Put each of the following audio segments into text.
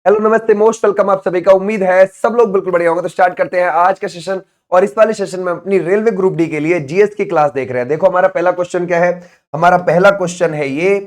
Hello नमस्ते most welcome आप सभी का। उम्मीद है सब लोग बिल्कुल बढ़िया होंगे। तो स्टार्ट करते हैं आज का सेशन। और इस वाले सेशन में अपनी रेलवे ग्रुप डी के लिए जीएस की क्लास देख रहे हैं। देखो हमारा पहला क्वेश्चन क्या है। हमारा पहला क्वेश्चन है ये,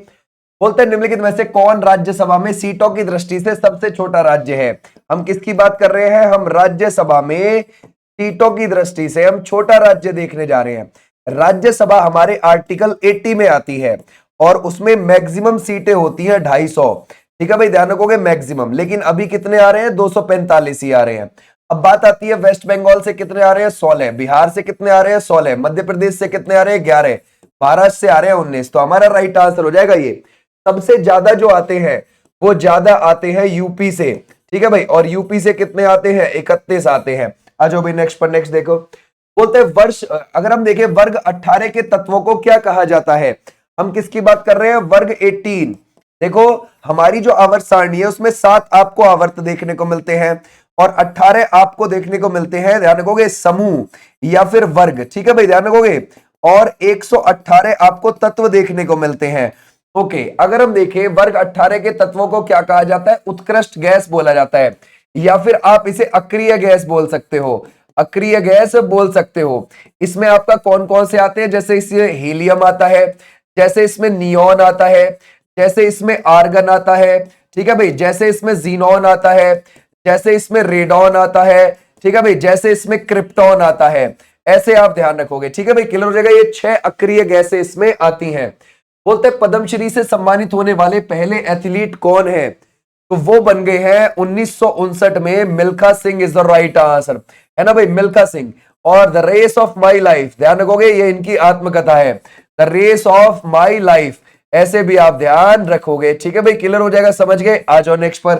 बोलते हैं निम्नलिखित में से कौन राज्यसभा में सीटों की दृष्टि से सबसे छोटा राज्य है। हम किसकी बात कर रहे हैं? हम राज्यसभा में सीटों की दृष्टि से हम छोटा राज्य देखने जा रहे हैं। राज्यसभा हमारे आर्टिकल 80 में आती है और उसमें मैक्सिमम सीटें होती हैं 250। ठीक है भाई, ध्यान रखोगे मैक्सिमम। लेकिन अभी कितने आ रहे हैं? 245 ही आ रहे हैं। अब बात आती है वेस्ट बंगाल से कितने आ रहे हैं? 16। बिहार से कितने आ रहे हैं? 16। मध्य प्रदेश से कितने आ रहे हैं? 11। महाराष्ट्र से आ रहे हैं 19। तो हमारा राइट आंसर हो जाएगा ये। सबसे ज्यादा जो आते हैं वो ज्यादा आते हैं यूपी से। ठीक है भाई, और यूपी से कितने आते हैं? 31 आते हैं। आ जाओ भाई नेक्स्ट पर। नेक्स्ट देखो, बोलते हैं वर्ष, अगर हम देखें वर्ग 18 के तत्वों को क्या कहा जाता है। हम किसकी बात कर रहे हैं? वर्ग 18। देखो हमारी जो आवर्त सारणी है उसमें 7 आपको आवर्त देखने को मिलते हैं और 18 आपको देखने को मिलते हैं, ध्यान रखोगे, समूह या फिर वर्ग। ठीक है भाई, ध्यान रखोगे। और 118 आपको तत्व देखने को मिलते हैं। ओके, अगर हम देखें वर्ग 18 के तत्वों को क्या कहा जाता है? उत्कृष्ट गैस बोला जाता है, या फिर आप इसे अक्रिय गैस बोल सकते हो। अक्रिय गैस बोल सकते हो। इसमें आपका कौन कौन से आते हैं? जैसे इसमें हीलियम आता है, जैसे इसमें नियोन आता है, जैसे इसमें आर्गन आता है। ठीक है भाई, जैसे इसमें जीनोन आता है, जैसे इसमें रेडॉन आता है। ठीक है भाई, जैसे इसमें क्रिप्टॉन आता है। ऐसे आप ध्यान रखोगे। ठीक है भाई, क्लियर हो जाएगा। ये 6 अक्रिय गैसें इसमें आती हैं। बोलते हैं पद्मश्री से सम्मानित होने वाले पहले एथलीट कौन है? तो वो बन गए हैं 1959 में Milkha Singh is the right answer, है ना भाई, मिल्खा सिंह। और the race of my life, ध्यान रखोगे, ये इनकी आत्मकथा है, the race of my life. ऐसे भी आप ध्यान रखोगे। ठीक है भाई, क्लियर हो जाएगा, समझ गए। आ जाओ नेक्स्ट पर।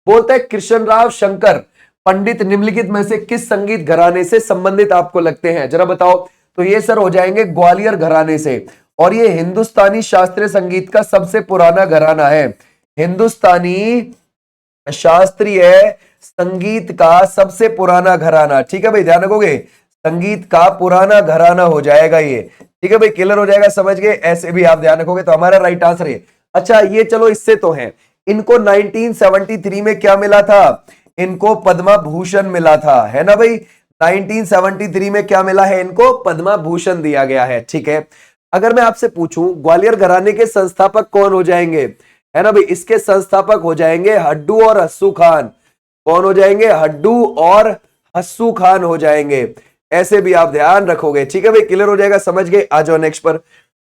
बोलते हैं कृष्णराव शंकर पंडित निम्नलिखित में से किस संगीत घराने से संबंधित आपको लगते हैं? जरा बताओ। तो ये सर हो जाएंगे ग्वालियर घराने से। और ये हिंदुस्तानी शास्त्रीय संगीत का सबसे पुराना घराना है। हिंदुस्तानी शास्त्रीय संगीत का सबसे पुराना घराना। ठीक है भाई, ध्यान रखोगे, संगीत का पुराना घराना हो जाएगा ये। ठीक है भाई, क्लियर हो जाएगा, समझ गए। ऐसे भी आप ध्यान रखोगे तो हमारा राइट आंसर है। अच्छा ये चलो, इससे तो है। इनको 1973 में क्या मिला था? इनको पद्मा भूषण मिला था, है ना भाई। 1973 में क्या मिला है? इनको पद्मा भूषण दिया गया है। ठीक है, अगर मैं आपसे पूछूं ग्वालियर घराने के संस्थापक कौन हो जाएंगे, है ना भाई, इसके संस्थापक हो जाएंगे हड्डू और हस्सू खान। कौन हो जाएंगे? हड्डू और हस्सू खान हो जाएंगे। ऐसे भी आप ध्यान रखोगे। ठीक है भाई, क्लियर हो जाएगा, समझ गए। आ जाओ नेक्स्ट पर।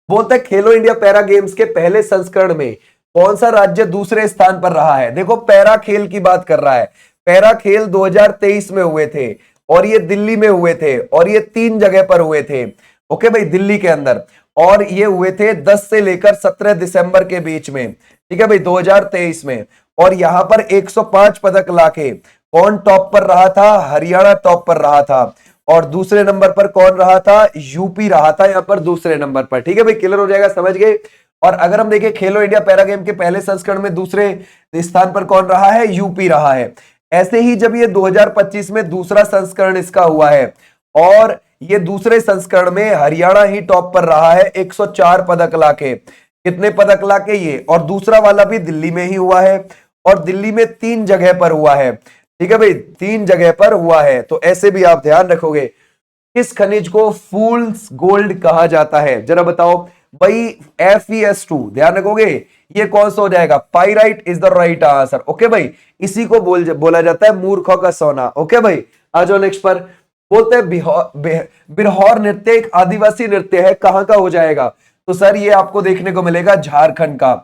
बोलते हैं खेलो इंडिया पैरा गेम्स के पहले संस्करण में कौन सा राज्य दूसरे स्थान पर रहा है? देखो पैरा खेल की बात कर रहा है। पैरा खेल 2023 में हुए थे और ये दिल्ली में हुए थे और ये 3 जगह पर हुए थे। ओके भाई, दिल्ली के अंदर। और ये हुए थे 10 से लेकर 17 दिसंबर के बीच में। ठीक है भाई, 2023 में। और यहां पर 105 पदक लाके कौन टॉप पर रहा था? हरियाणा टॉप पर रहा था। और दूसरे नंबर पर कौन रहा था? यूपी रहा था यहां पर दूसरे नंबर पर। ठीक है भाई, क्लियर हो जाएगा, समझ गए। और अगर हम देखें खेलो इंडिया पैरा गेम के पहले संस्करण में दूसरे स्थान पर कौन रहा है? यूपी रहा है। ऐसे ही जब ये 2025 में दूसरा संस्करण इसका हुआ है और ये दूसरे संस्करण में हरियाणा ही टॉप पर रहा है 104 पदक लाके। कितने पदक लाके? ये। और दूसरा वाला भी दिल्ली में ही हुआ है और दिल्ली में 3 जगह पर हुआ है। ठीक है भाई, 3 जगह पर हुआ है। तो ऐसे भी आप ध्यान रखोगे। किस खनिज को फूल्स गोल्ड कहा जाता है? जरा बताओ भाई। FeS2, ध्यान रखोगे, ये कौन सा हो जाएगा? Pyrite is the right answer. Okay भाई, इसी को बोला जाता है मूर्खों का सोना। ओके भाई, आ जाओ नेक्स्ट पर। बोलते हैं बिरहौर नृत्य एक आदिवासी नृत्य है, कहां का हो जाएगा? तो सर ये आपको देखने को मिलेगा झारखंड का।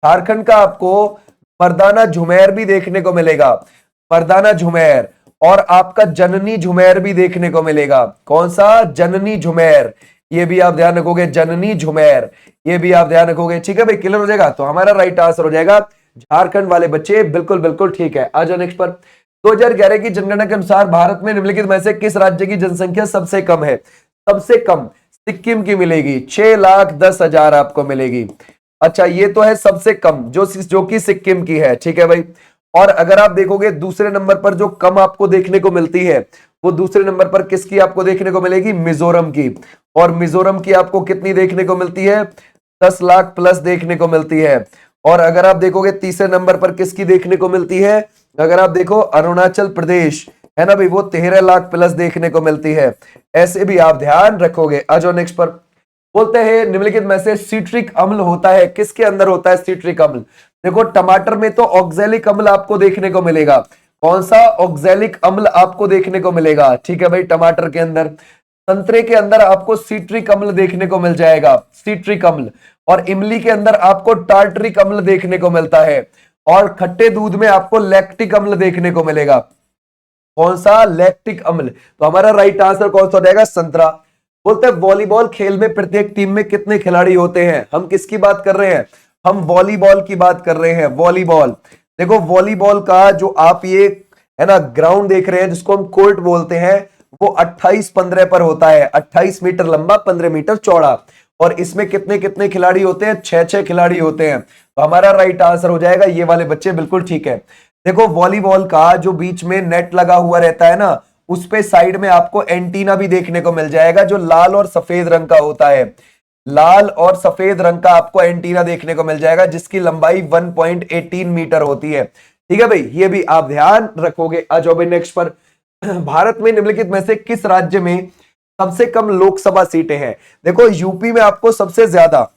झारखंड का आपको मर्दाना झुमेर भी देखने को मिलेगा। मर्दाना झुमेर। और आपका जननी झुमेर भी देखने को मिलेगा। कौन सा? जननी झुमेर। ये भी आप ध्यान रखोगे, जननी झुमेर। ये भी आप ध्यान रखोगे। ठीक है भाई, क्लियर हो जाएगा। तो हमारा राइट आंसर हो जाएगा झारखंड वाले बच्चे। बिल्कुल बिल्कुल ठीक है। आ जाओ नेक्स्ट पर। 2011 की जनगणना के अनुसार भारत में निम्नलिखित में से किस राज्य की जनसंख्या सबसे कम है? सबसे कम सिक्किम की मिलेगी, 6,10,000 आपको मिलेगी। अच्छा ये तो है सबसे कम, जो कि सिक्किम की है। ठीक है भाई। और अगर आप देखोगे दूसरे नंबर पर जो कम आपको देखने को मिलती है वो दूसरे नंबर पर किसकी आपको देखने को मिलेगी? मिजोरम की। और मिजोरम की आपको कितनी देखने को मिलती है? 10 लाख प्लस देखने को मिलती है। और अगर आप देखोगे तीसरे नंबर पर किसकी देखने को मिलती है, अगर आप देखो अरुणाचल प्रदेश, है ना भाई, वो 13 लाख प्लस देखने को मिलती है। ऐसे भी आप ध्यान रखोगे। आ जाओ नेक्स्ट पर। बोलते हैं निम्नलिखित में से सिट्रिक अम्ल होता है, किसके अंदर होता है सिट्रिक अम्ल? देखो टमाटर में तो ऑक्जेलिक अम्ल आपको देखने को मिलेगा। कौन सा? ऑक्जेलिक अम्ल आपको देखने को मिलेगा, ठीक है भाई, टमाटर के अंदर। संतरे के अंदर आपको सिट्रिक अम्ल देखने को मिल जाएगा, सिट्रिक अम्ल। और इमली के अंदर आपको टार्टरिक अम्ल देखने को मिलता है। और खट्टे दूध में आपको लैक्टिक अम्ल देखने को मिलेगा। कौन सा? लैक्टिक अम्ल। तो हमारा राइट आंसर कौन सा हो जाएगा? संतरा। बोलते हैं वॉलीबॉल खेल में प्रत्येक टीम में कितने खिलाड़ी होते हैं? हम किसकी बात कर रहे हैं? हम वॉलीबॉल की बात कर रहे हैं, वॉलीबॉल। देखो वॉलीबॉल का जो आप ये है ना ग्राउंड देख रहे हैं, जिसको हम कोर्ट बोलते हैं, वो 28-15 पर होता है। 28 मीटर लंबा, 15 मीटर चौड़ा। और इसमें कितने कितने खिलाड़ी होते हैं? 6-6 खिलाड़ी होते हैं। तो हमारा राइट आंसर हो जाएगा ये वाले बच्चे, बिल्कुल ठीक है। देखो वॉलीबॉल का जो बीच में नेट लगा हुआ रहता है ना, उस पे साइड में आपको एंटीना भी देखने को मिल जाएगा, जो लाल और सफेद रंग का होता है। लाल और सफेद रंग का आपको एंटीना देखने को मिल जाएगा, जिसकी लंबाई 1.18 मीटर होती है। ठीक है भाई, ये भी आप ध्यान रखोगे। आ जाओ भाई नेक्स्ट पर। भारत में निम्नलिखित में से किस राज्य में सबसे कम लोकसभा सीटें हैं? देखो यूपी में आपको सबसे ज्यादा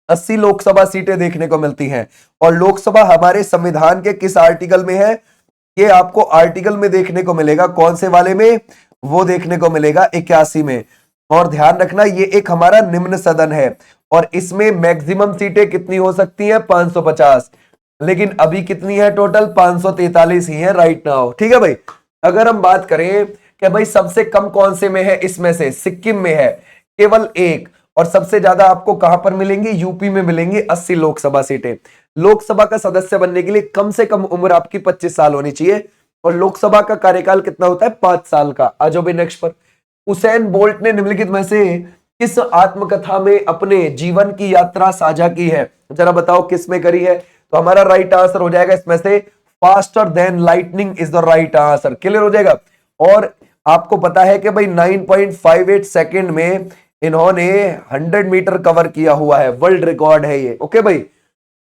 80 लोकसभा सीटें देखने को मिलती हैं। और लोकसभा हमारे संविधान के किस आर्टिकल में है? ये आपको आर्टिकल में देखने को मिलेगा। कौन से वाले में? वो देखने को मिलेगा 81 में। और ध्यान रखना ये एक हमारा निम्न सदन है, और इसमें मैक्सिमम सीटें कितनी हो सकती हैं? 550। लेकिन अभी कितनी है टोटल? 543 ही है राइट नाउ। ठीक है भाई। अगर हम बात करें कि भाई सबसे कम कौन से में है, इसमें से सिक्किम में है केवल एक। और सबसे ज्यादा आपको कहां पर मिलेंगी? यूपी में मिलेंगी 80 लोकसभा सीटें। लोकसभा का सदस्य बनने के लिए कम से कम उम्र आपकी 25 साल होनी चाहिए। और लोकसभा का कार्यकाल कितना होता है? 5 साल का। आ जाओ भाई नेक्स्ट पर। उसेन बोल्ट ने निम्नलिखित में से किस आत्मकथा में अपने जीवन की यात्रा साझा की है? जरा बताओ किस में करी है? तो हमारा राइट आंसर हो जाएगा इसमें से faster than lightning is the right answer. Clear हो जाएगा। और आपको पता है कि भाई 9.58 सेकेंड में इन्होंने 100 मीटर कवर किया हुआ है, वर्ल्ड रिकॉर्ड है ये। ओके भाई।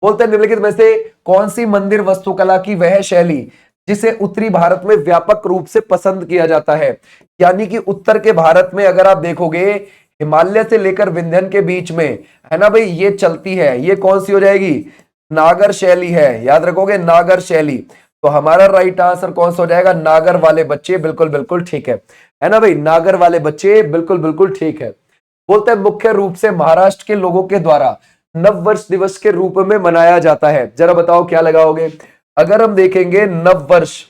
बोलते हैं निम्नलिखित में से कौन सी मंदिर वास्तुकला की वह शैली जिसे उत्तरी भारत में व्यापक रूप से पसंद किया जाता है? यानी कि उत्तर के भारत में अगर आप देखोगे, हिमालय से लेकर विंध्यन के बीच में, है ना भाई, ये चलती है। ये कौन सी हो जाएगी? नागर शैली है। याद रखोगे, नागर शैली। तो हमारा राइट आंसर कौन सा हो जाएगा? नागर वाले बच्चे, बिल्कुल बिल्कुल ठीक है ना भाई, नागर वाले बच्चे, बिल्कुल बिल्कुल ठीक है। बोलते हैं मुख्य रूप से महाराष्ट्र के लोगों के द्वारा नव वर्ष दिवस के रूप में मनाया जाता है। जरा बताओ क्या लगाओगे? अगर हम देखेंगे नव वर्ष,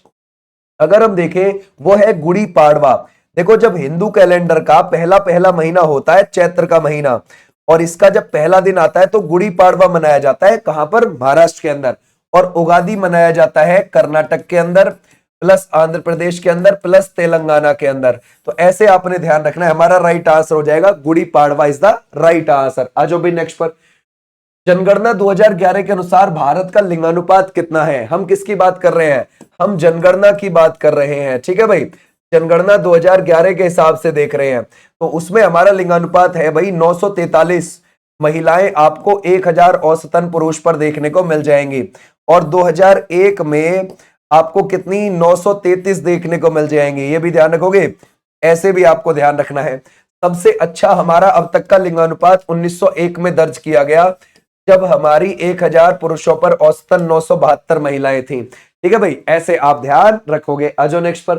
अगर हम देखें, वो है गुड़ी पाड़वा। देखो जब हिंदू कैलेंडर का पहला पहला महीना होता है, चैत्र का महीना, और इसका जब पहला दिन आता है तो गुड़ी पाड़वा मनाया जाता है। कहां पर? महाराष्ट्र के अंदर। और उगादी मनाया जाता है कर्नाटक के अंदर, प्लस आंध्र प्रदेश के अंदर, प्लस तेलंगाना के अंदर। तो ऐसे आपने ध्यान रखना है। हमारा राइट आंसर हो जाएगा Gudi Padwa is the right answer. आ जाओ भाई नेक्स्ट पर। जनगणना 2011 के अनुसार भारत का लिंगानुपात कितना है? हम किसकी बात कर रहे हैं? हम जनगणना की बात कर रहे हैं। ठीक है भाई, जनगणना 2011 के हिसाब से देख रहे हैं। तो उसमें हमारा लिंगानुपात है भाई 943। महिलाएं आपको 1000 औसतन पुरुष पर देखने को मिल जाएंगी। और 2001 में आपको कितनी? 933 देखने को मिल जाएंगी। ये भी ध्यान रखोगे। ऐसे भी आपको ध्यान रखना है। सबसे अच्छा हमारा अब तक का लिंगानुपात 1901 में दर्ज किया गया, जब हमारी 1000 पुरुषों पर औसतन 972 महिलाएं थी। ठीक है भाई, ऐसे आप ध्यान रखोगे। आजो नेक्स्ट पर।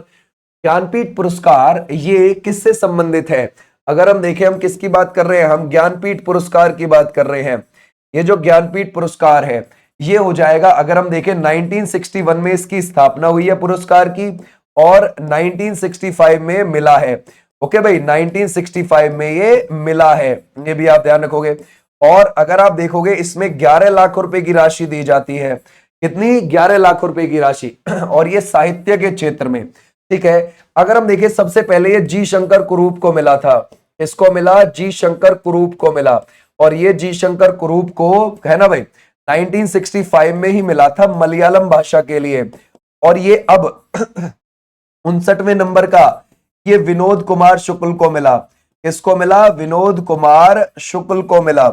ज्ञानपीठ पुरस्कार ये किससे संबंधित है? अगर हम देखें, हम किसकी बात कर रहे हैं? हम ज्ञानपीठ पुरस्कार की बात कर रहे हैं। ये जो ज्ञानपीठ पुरस्कार है, ये हो जाएगा, अगर हम देखें 1961 में इसकी स्थापना हुई है पुरस्कार की, और 1965 में मिला है। ओके भाई, 1965 में ये मिला है, ये भी आप ध्यान रखोगे। और अगर आप देखोगे, इसमें 11 लाख रुपए की राशि दी जाती है। कितनी? 11 लाख रुपए की राशि। और ये साहित्य के क्षेत्र में। ठीक है। अगर हम देखें, सबसे पहले ये जी शंकर कुरूप को मिला था। इसको मिला, जी शंकर कुरूप को मिला। और ये जी शंकर कुरूप को, है ना भाई, 1965 में ही मिला था मलयालम भाषा के लिए। और ये अब 59वें नंबर का ये विनोद कुमार शुक्ल को मिला। किसको मिला? विनोद कुमार शुक्ल को मिला।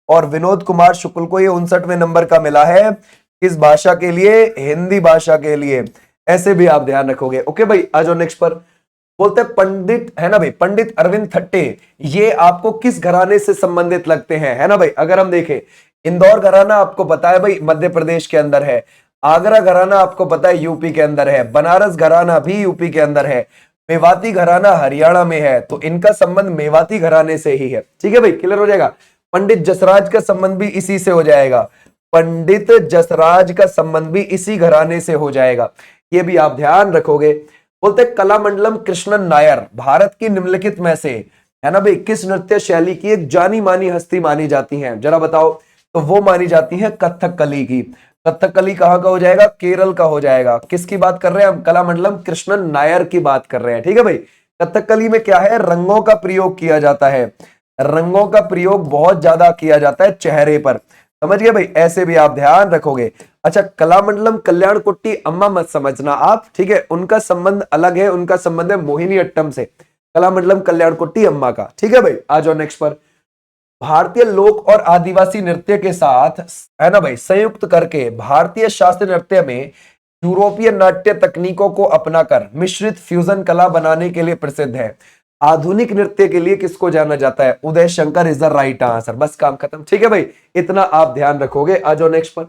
और विनोद कुमार शुक्ल को ये 59वें नंबर का मिला है। किस भाषा के लिए? हिंदी भाषा के लिए। ऐसे भी आप ध्यान रखोगे। ओके भाई, आ जाओ नेक्स्ट पर। बोलते हैं पंडित, है ना भाई, पंडित अरविंद थट्टे, ये आपको किस घराने से संबंधित लगते हैं? है ना भाई, अगर हम देखें, इंदौर घराना आपको पता है भाई मध्य प्रदेश के अंदर है, आगरा घराना आपको पता है यूपी के अंदर है, बनारस घराना भी यूपी के अंदर है, मेवाती घराना हरियाणा में है, तो इनका संबंध मेवाती घराने से ही है। ठीक है भाई, क्लियर हो जाएगा। पंडित जसराज का संबंध भी इसी से हो जाएगा, पंडित जसराज का संबंध भी इसी घराने से हो जाएगा, ये भी आप ध्यान रखोगे। बोलते कलामंडलम कृष्णन नायर भारत की निम्नलिखित में से, है ना भाई, किस नृत्य शैली की एक जानी मानी हस्ती मानी जाती है? जरा बताओ। तो वो मानी जाती है कथकली की। कथकली कहां का हो जाएगा? केरल का हो जाएगा। किसकी बात कर रहे हैं हम? कलामंडलम कृष्णन नायर की बात कर रहे हैं। ठीक है भाई, कथकली में क्या है? रंगों का प्रयोग किया जाता है, रंगों का प्रयोग बहुत ज्यादा किया जाता है चेहरे पर। समझ गए भाई, ऐसे भी आप ध्यान रखोगे। अच्छा, कलामंडलम कल्याण कुट्टी अम्मा मत समझना आप, ठीक है, उनका संबंध अलग है, उनका संबंध है मोहिनी अट्टम से, कलामंडलम कल्याण कुट्टी अम्मा का। ठीक है भाई, आ जाओ नेक्स्ट पर। भारतीय लोक और आदिवासी नृत्य के साथ, है ना भाई, संयुक्त करके भारतीय शास्त्रीय नृत्य में यूरोपीय नाट्य तकनीकों को अपनाकर मिश्रित फ्यूजन कला बनाने के लिए प्रसिद्ध है। आधुनिक नृत्य के लिए किसको जाना जाता है? Uday Shankar is the right answer. बस काम खत्म। ठीक है भाई, इतना आप ध्यान रखोगे। आ जाओ नेक्स्ट पर।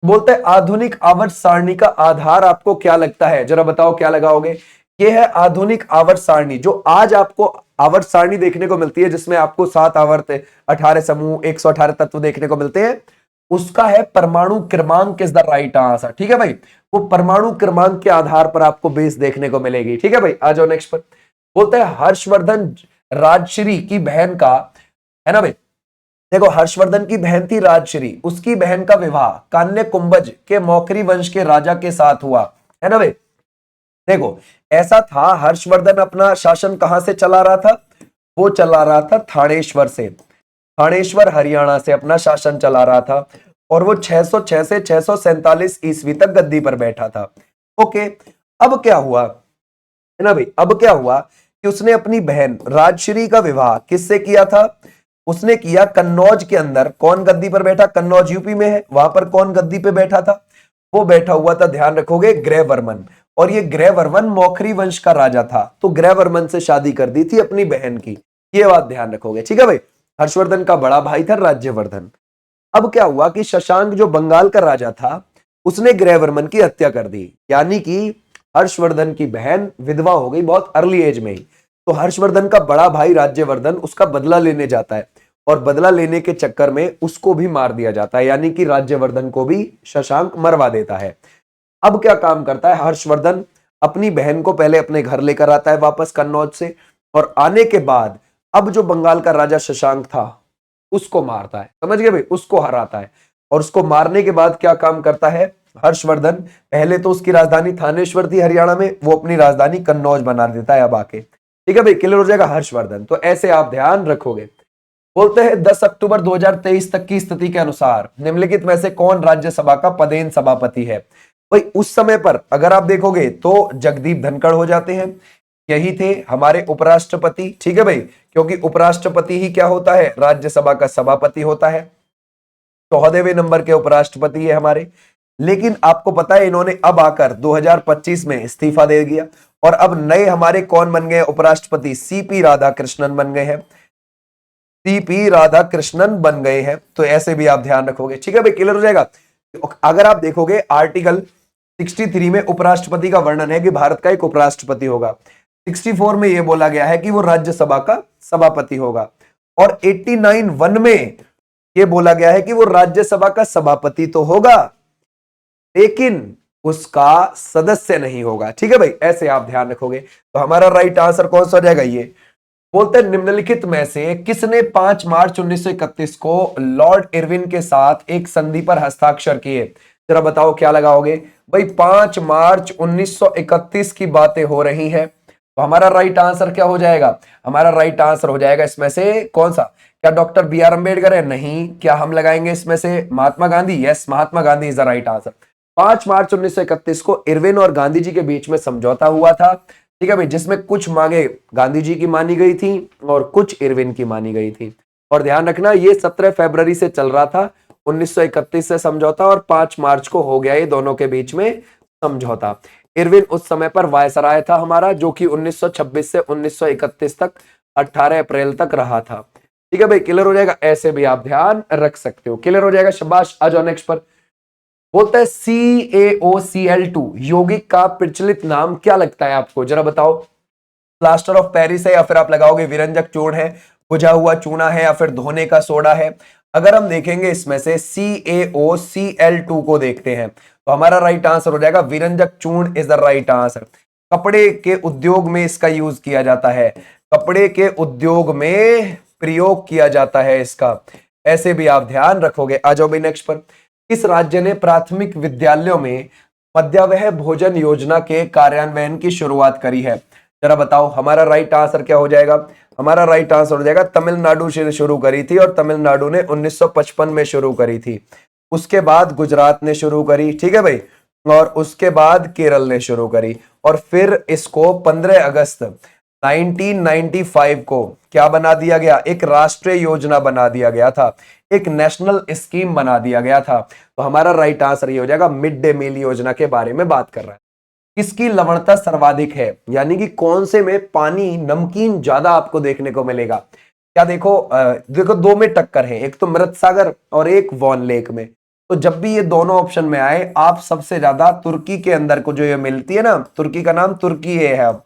बोलते हैं आधुनिक आवर्त सारणी का आधार आपको क्या लगता है? जरा बताओ क्या लगाओगे? ये है आधुनिक आवर्त सारणी, जो आज आपको आवर्त सारणी देखने को मिलती है, जिसमें आपको 7 आवर्त, 18 समूह, 118 तत्व देखने को मिलते हैं, उसका है परमाणु क्रमांक इज द राइट आंसर। ठीक है भाई, वो परमाणु क्रमांक के आधार पर आपको बेस देखने को मिलेगी। ठीक है भाई, आ जाओ नेक्स्ट पर। बोलते हैं हर्षवर्धन राजश्री की बहन का, है ना भाई, देखो हर्षवर्धन की बहन थी राजश्री, उसकी बहन का विवाह कान्य कुंभज के मौखरी वंश के राजा के साथ हुआ, है ना भाई। देखो ऐसा था, हर्षवर्धन अपना शासन कहां से चला रहा था? वो चला रहा था थानेश्वर से, थानेश्वर हरियाणा से अपना शासन चला रहा था, और वो 606 से 647 ईस्वी तक गद्दी पर बैठा था। ओके, अब क्या हुआ, है ना भाई, अब क्या हुआ कि उसने अपनी बहन राजश्री का विवाह किससे किया था? उसने किया कन्नौज के अंदर। कौन गद्दी पर बैठा? कन्नौज यूपी में है, वहां पर कौन गद्दी पे बैठा था? वो बैठा हुआ था, ध्यान रखोगे, ग्रहवर्मन। और ये ग्रहवर्मन मौखरी वंश का राजा था, तो ग्रहवर्मन से शादी कर दी थी अपनी बहन की, ये बात ध्यान रखोगे। ठीक है भाई, हर्षवर्धन का बड़ा भाई था राज्यवर्धन। अब क्या हुआ कि शशांक जो बंगाल का राजा था, उसने ग्रहवर्मन की हत्या कर दी, यानी कि हर्षवर्धन की बहन विधवा हो गई बहुत अर्ली एज में ही। तो हर्षवर्धन का बड़ा भाई राज्यवर्धन उसका बदला लेने जाता है, और बदला लेने के चक्कर में उसको भी मार दिया जाता है, यानी कि राज्यवर्धन को भी शशांक मरवा देता है। अब क्या काम करता है हर्षवर्धन? अपनी बहन को पहले अपने घर लेकर आता है वापस कन्नौज से, और आने के बाद अब जो बंगाल का राजा शशांक था उसको मारता है। समझ गए भाई, उसको हराता है। और उसको मारने के बाद क्या काम करता है हर्षवर्धन? पहले तो उसकी राजधानी थानेश्वर थी हरियाणा में, वो अपनी राजधानी कन्नौज बना देता है अब आके। ठीक है भाई, क्लियर हो जाएगा हर्षवर्धन। तो ऐसे आप ध्यान रखोगे। बोलते हैं 10 अक्टूबर 2023 तक की स्थिति के अनुसार निम्नलिखित में से कौन राज्यसभा का पदेन सभापति है? भाई उस समय पर अगर आप देखोगे तो जगदीप धनखड़ हो जाते हैं, यही थे हमारे उपराष्ट्रपति। ठीक है भाई, क्योंकि उपराष्ट्रपति ही क्या होता है? राज्यसभा का सभापति होता है। 14वें नंबर के उपराष्ट्रपति है हमारे। लेकिन आपको पता है इन्होंने अब आकर 2025 में इस्तीफा दे दिया, और अब नए हमारे कौन बन गए उपराष्ट्रपति? सीपी राधाकृष्णन बन गए हैं, सीपी राधाकृष्णन बन गए हैं। तो ऐसे भी आप ध्यान रखोगे। ठीक है भाई, क्लियर हो जाएगा। अगर आप देखोगे आर्टिकल 63 में उपराष्ट्रपति का वर्णन है कि भारत का एक उपराष्ट्रपति होगा, 64 में यह बोला गया है कि वो राज्यसभा का सभापति होगा, और 89(1) में यह बोला गया है कि वो राज्यसभा का सभापति तो होगा लेकिन उसका सदस्य नहीं होगा। ठीक है भाई, ऐसे आप ध्यान रखोगे। तो हमारा राइट आंसर कौन सा हो जाएगा? ये बोलते हैं निम्नलिखित में से किसने 5 मार्च 1931 को लॉर्ड इरविन के साथ एक संधि पर हस्ताक्षर किए? जरा बताओ क्या लगाओगे? भाई 5 मार्च 1931 की बातें हो रही हैं, तो हमारा राइट आंसर क्या हो जाएगा? हमारा राइट आंसर हो जाएगा इसमें से कौन सा? क्या डॉक्टर बी आर अम्बेडकर है? नहीं। क्या हम लगाएंगे इसमें से Mahatma Gandhi? Yes, Mahatma Gandhi is the right answer. 5 March 1931 को इरविन और गांधी जी के बीच में समझौता हुआ था। ठीक है भाई, जिसमें कुछ मांगे गांधी जी की मानी गई थी और कुछ इरविन की मानी गई थी, और ध्यान रखना ये 17 फरवरी से चल रहा था, 1931 से समझौता, और 5 मार्च को हो गया ये दोनों के बीच में समझौता। इरविन उस समय पर वायसराय था हमारा, जो कि 1926 से 1931 तक 18 अप्रैल तक रहा था। ठीक है भाई, क्लियर हो जाएगा, ऐसे भी आप ध्यान रख सकते हो। क्लियर हो जाएगा, शाबाश। आ जाओ नेक्स्ट पर। बोलता है CaOCl2 यौगिक का प्रचलित नाम क्या लगता है आपको, जरा बताओ। प्लास्टर ऑफ पेरिस है, या फिर आप लगाओगे विरंजक चूर्ण है, बुझा हुआ चूना है, या फिर धोने का सोडा है। अगर हम देखेंगे इसमें से CaOCl2 को देखते हैं तो हमारा राइट आंसर हो जाएगा विरंजक चूर्ण इज द राइट आंसर। कपड़े के उद्योग में इसका यूज किया जाता है, कपड़े के उद्योग में प्रयोग किया जाता है इसका, ऐसे भी आप ध्यान रखोगे। आ जाओ भाई नेक्स्ट पर। किस राज्य ने प्राथमिक विद्यालयों में मध्याह्न भोजन योजना के कार्यान्वयन की शुरुआत करी है, जरा बताओ। हमारा राइट आंसर क्या हो जाएगा, हमारा राइट आंसर हो जाएगा तमिलनाडु से शुरू करी थी, और तमिलनाडु ने 1955 में शुरू करी थी। उसके बाद गुजरात ने शुरू करी, ठीक है भाई, और उसके बाद केरल ने शुरू करी, और फिर इसको 15 अगस्त 1995 को क्या बना दिया गया, एक राष्ट्रीय योजना बना दिया गया था, एक नेशनल स्कीम बना दिया गया था। तो हमारा राइट आंसर ये हो जाएगा, मिड डे मील योजना के बारे में बात कर रहा है। किसकी लवणता सर्वाधिक है, यानी कि कौन से में पानी नमकीन ज्यादा आपको देखने को मिलेगा। क्या देखो, देखो दो में टक्कर है, एक तो मृत सागर और एक वॉन लेक में। तो जब भी ये दोनों ऑप्शन में आए, आप सबसे ज्यादा तुर्की के अंदर को जो ये मिलती है ना, तुर्की का नाम तुर्की है अब,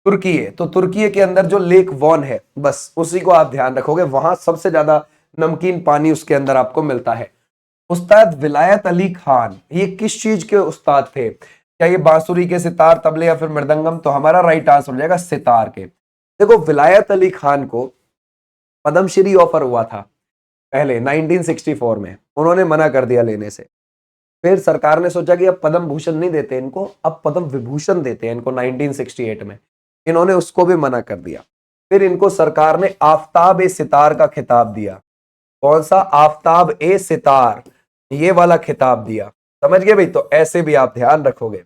तुर्की है, तो तुर्की के अंदर जो लेक वॉन है, बस उसी को आप ध्यान रखोगे, वहां सबसे ज्यादा नमकीन पानी उसके अंदर आपको मिलता है। उस्ताद विलायत अली खान ये किस चीज के उस्ताद थे, क्या ये बांसुरी के, सितार, तबले, या फिर मृदंगम। तो हमारा राइट आंसर हो जाएगा सितार के। देखो विलायत अली खान को पद्मश्री ऑफर हुआ था पहले 1964 में, उन्होंने मना कर दिया लेने से। फिर सरकार ने सोचा कि अब पद्म भूषण नहीं देते इनको, अब पद्म विभूषण देते हैं इनको 1968 में, इन्होंने उसको भी मना कर दिया। फिर इनको सरकार ने आफताब ए सितार का खिताब दिया। कौन सा, आफताब ए सितार, ये वाला खिताब दिया, समझ गए भाई। तो ऐसे भी आप ध्यान रखोगे।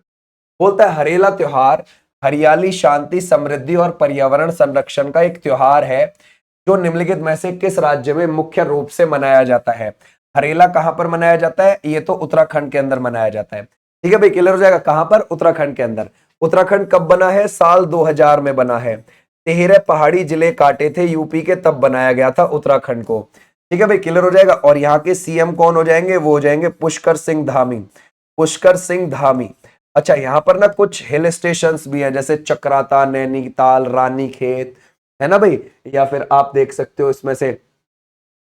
बोलता है हरेला त्योहार हरियाली, शांति, समृद्धि और पर्यावरण संरक्षण का एक त्योहार है जो निम्नलिखित में से किस राज्य में मुख्य रूप से मनाया जाता है। हरेला कहां पर मनाया जाता है, ये तो उत्तराखंड के अंदर मनाया जाता है। ठीक है भाई, क्लियर हो जाएगा, कहां पर, उत्तराखंड के अंदर। उत्तराखंड कब बना है, साल 2000 में बना है। 13 पहाड़ी जिले काटे थे यूपी के, तब बनाया गया था उत्तराखंड को। ठीक है भाई, क्लियर हो जाएगा। और यहाँ के सीएम कौन हो जाएंगे, वो हो जाएंगे पुष्कर सिंह धामी, पुष्कर सिंह धामी। अच्छा, यहाँ पर ना कुछ हिल स्टेशंस भी हैं, जैसे चक्राता, नैनीताल, रानीखेत, है ना भाई, या फिर आप देख सकते हो इसमें से,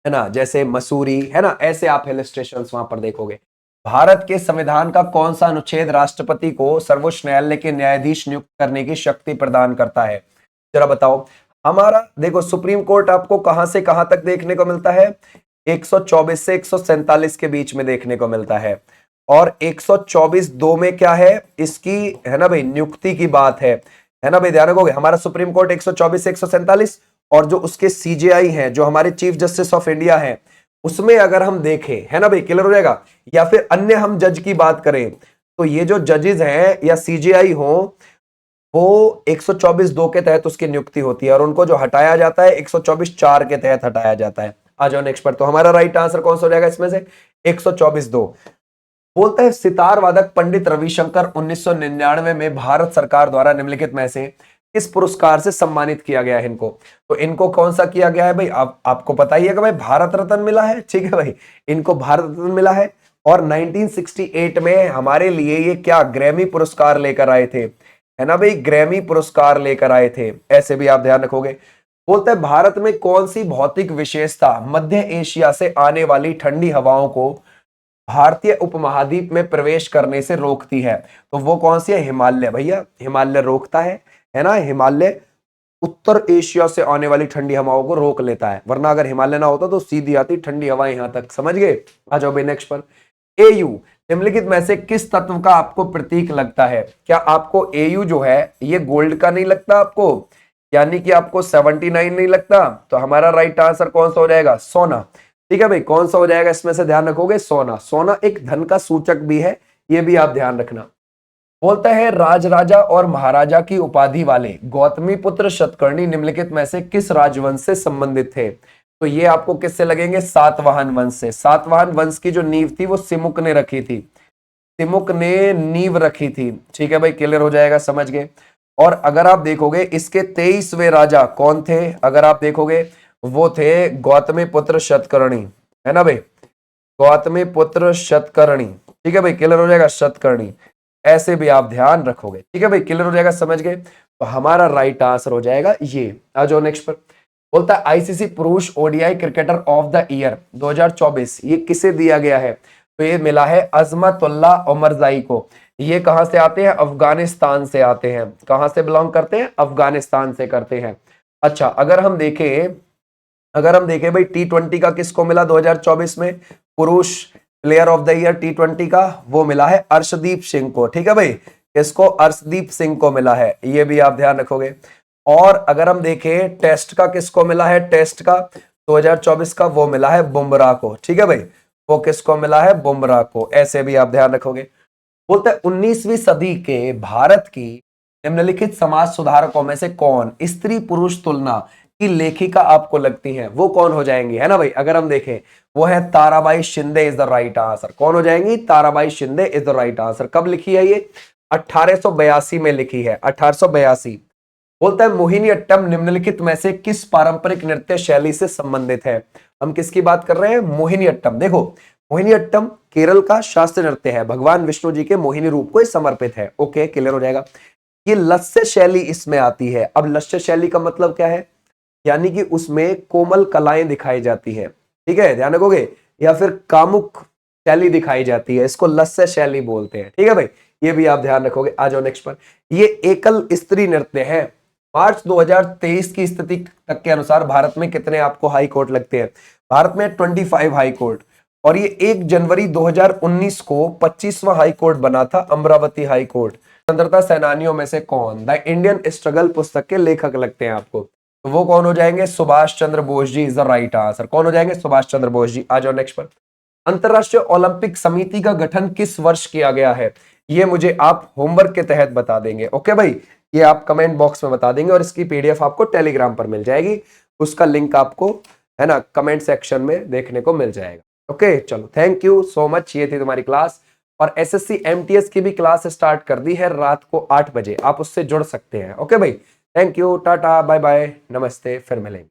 है ना, जैसे मसूरी, है ना, ऐसे आप हिल स्टेशंस वहां पर देखोगे। भारत के संविधान का कौन सा अनुच्छेद राष्ट्रपति को सर्वोच्च न्यायालय के न्यायाधीश नियुक्त करने की शक्ति प्रदान करता है, जरा बताओ। हमारा देखो सुप्रीम कोर्ट आपको कहां से कहां तक देखने को मिलता है, 124 से 147 के बीच में देखने को मिलता है। और 124(2) में क्या है इसकी, है ना भाई, नियुक्ति की बात है ना भाई, ध्यान रखोगे। हमारा सुप्रीम कोर्ट 124 से 147, और जो उसके सीजेआई हैं, जो हमारे चीफ जस्टिस ऑफ इंडिया हैं, उसमें अगर हम देखें, है ना भाई, क्लियर हो जाएगा। या फिर अन्य हम जज की बात करें, तो ये जो जजेस हैं या सीजेआई हो, वो 124(2) के तहत उसकी नियुक्ति होती है, और उनको जो हटाया जाता है 124(4) के तहत हटाया जाता है। आ जाओ नेक्स्ट पर। तो हमारा राइट आंसर कौन सा हो जाएगा इसमें से, 124(2). बोलता है सितार वादक पंडित रविशंकर 1999 में भारत सरकार द्वारा निम्नलिखित में से किस पुरस्कार से सम्मानित किया गया है इनको। तो इनको कौन सा किया गया है भाई, आपको पता ही है कि भाई भारत रत्न मिला है, ठीक है भाई, इनको भारत रत्न मिला है। और 1968 में हमारे लिए ये क्या ग्रैमी पुरस्कार लेकर आए थे, है ना भाई, ग्रैमी पुरस्कार लेकर आए थे, ऐसे भी आप ध्यान रखोगे। बोलते हैं भारत में कौन सी भौतिक विशेषता मध्य एशिया से आने वाली ठंडी हवाओं को भारतीय उपमहाद्वीप में प्रवेश करने से रोकती है। तो वो कौन सी है, हिमालय भैया, हिमालय रोकता है ना, हिमालय उत्तर एशिया से आने वाली ठंडी हवाओं को रोक लेता है, वरना अगर हिमालय ना होता तो सीधी आती ठंडी हवाएं यहां तक, समझ गए। आ जाओ भाई नेक्स्ट पर। एयू निम्नलिखित में से किस तत्व का आपको प्रतीक लगता है। क्या आपको एयू जो है ये गोल्ड का नहीं लगता आपको, यानी कि आपको 79 नहीं लगता। तो हमारा राइट आंसर कौन सा हो जाएगा, सोना। ठीक है भाई, कौन सा हो जाएगा इसमें से, ध्यान रखोगे, सोना। सोना एक धन का सूचक भी है, ये भी आप ध्यान रखना। बोलता है राजराजा और महाराजा की उपाधि वाले गौतमी पुत्र शतकर्णी निम्नलिखित में से किस राजवंश से संबंधित थे। तो ये आपको किससे लगेंगे? सातवाहन वंश से। सातवाहन वंश की जो नींव थी वो सिमुक ने रखी थी, सिमुक ने नींव रखी थी। ठीक है भाई, क्लियर हो जाएगा, समझ गए। और अगर आप देखोगे इसके 23वें राजा कौन थे, अगर आप देखोगे वो थे गौतमी पुत्र शतकर्णी, है ना भाई, गौतमी पुत्र शतकर्णी। ठीक है भाई, क्लियर हो जाएगा, शतकर्णी, ऐसे भी आप ध्यान रखोगे। ठीक है भाई, क्लियर हो जाएगा, समझ गए। तो हमारा राइट आंसर हो जाएगा ये। आ जाओ नेक्स्ट पर। बोलता है आईसीसी पुरुष ODI cricketer of the year 2024 ये किसे दिया गया है? तो ये मिला है अजमतुल्ला उमरजाई को। ये कहां से आते हैं? अफगानिस्तान से आते हैं। कहां से बिलोंग करते हैं? अफगानिस्तान से करते हैं। अच्छा, अगर हम देखें भाई T20 का किसको मिला 2024 में पुरुष player of the year T20 का? वो मिला है अर्शदीप सिंह को। ठीक है भाई, किसको? अर्शदीप सिंह को मिला है, ये भी आप ध्यान रखोगे। और अगर हम देखें टेस्ट का किसको मिला है? टेस्ट का 2024 का वो मिला है बुमराह को। ठीक है भाई, वो किसको मिला है? बुमराह को, ऐसे भी आप ध्यान रखोगे। बोलते हैं 19वीं सदी के भारत की निम्नलिखित समाज सुधारकों में से कौन स्त्री पुरुष तुलना की लेखिका आपको लगती है? वो कौन हो जाएंगी, है ना भाई? अगर हम देखें वो है Tarabai Shinde is the right answer. कौन हो जाएंगी? Tarabai Shinde is the right answer. कब लिखी है ये? 1882 में लिखी है, 1882। बोलता है मोहिनीअट्टम निम्नलिखित में से किस पारंपरिक नृत्य शैली से संबंधित है? हम किसकी बात कर रहे हैं? मोहिनीअट्टम। देखो, मोहिनीअट्टम केरल का शास्त्रीय नृत्य है, भगवान विष्णु जी के मोहिनी रूप को समर्पित है। ओके, क्लियर हो जाएगा। ये लस्य शैली इसमें आती है। अब लस्य शैली का मतलब क्या है? यानी कि उसमें कोमल कलाएं दिखाई जाती है। ठीक है, ध्यान रखोगे। या फिर कामुक शैली दिखाई जाती है, इसको लस्य शैली बोलते हैं। ठीक है भाई, ये भी आप ध्यान रखोगे। आ जाओ नेक्स्ट पर। ये एकल स्त्री नृत्य है। मार्च 2023 की स्थिति तक के अनुसार भारत में कितने आपको हाई कोर्ट लगते हैं? भारत में 25 हाई कोर्ट। और ये 1 जनवरी 2019 को 25वां हाई कोर्ट बना था, अमरावती हाई कोर्ट। स्वतंत्रता सेनानियों में से कौन द इंडियन स्ट्रगल पुस्तक के लेखक लगते हैं आपको? तो वो कौन हो जाएंगे? Subhash Chandra Bose ji is the right answer. कौन हो जाएंगे? सुभाष चंद्र बोस जी। आ जाओ नेक्स्ट पर। अंतरराष्ट्रीय ओलंपिक समिति का गठन किस वर्ष किया गया है? ये मुझे आप होमवर्क के तहत बता देंगे। ओके भाई, ये आप कमेंट बॉक्स में बता देंगे और इसकी पीडीएफ आपको टेलीग्राम पर मिल जाएगी। उसका लिंक आपको, है ना, कमेंट सेक्शन में देखने को मिल जाएगा। ओके, चलो, थैंक यू सो मच। ये थी तुम्हारी क्लास। और एसएससी एमटीएस की भी क्लास स्टार्ट कर दी है रात को 8 बजे, आप उससे जुड़ सकते हैं। ओके भाई, thank you, tata, bye bye, नमस्ते, फिर मिलेंगे।